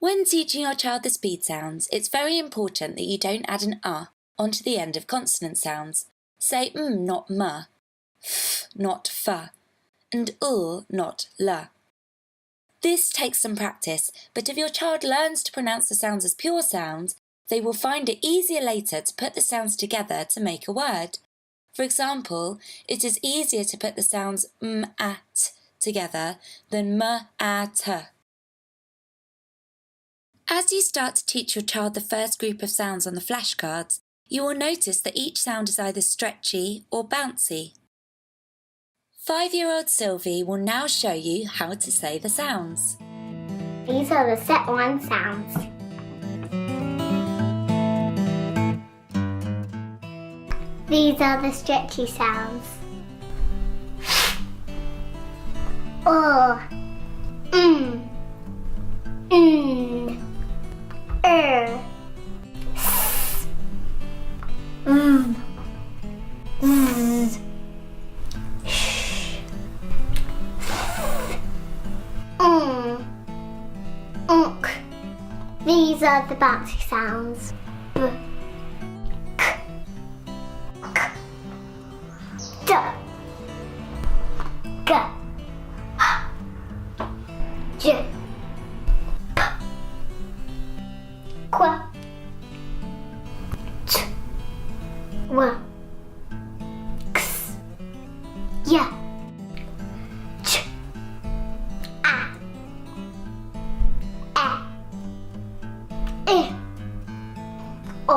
When teaching your child the speed sounds, it's very important that you don't add an onto the end of consonant sounds. Say not m, f not f, and not l. This takes some practice, but if your child learns to pronounce the sounds as pure sounds, they will find it easier later to put the sounds together to make a word. For example, it is easier to put the sounds at together than at. As you start to teach your child the first group of sounds on the flashcards, you will notice that each sound is either stretchy or bouncy. 5-year-old Sylvie will now show you how to say the sounds. These are the set one sounds. These are the stretchy sounds. These are the bouncy sounds. B, k, k, d, g, h, j, p, qu, ch, w, x, y, ch, a, e, o,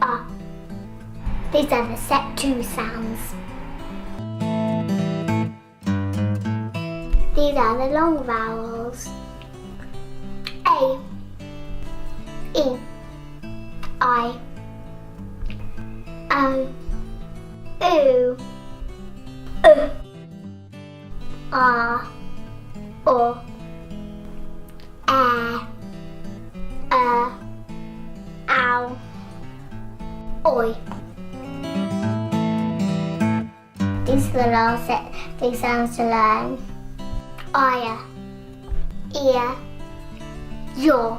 a. These are the set two sounds. These are the long vowels. A, E, I, O, U, R, O, ow, oi. These are the last set, these sounds to learn. Ear, yaw,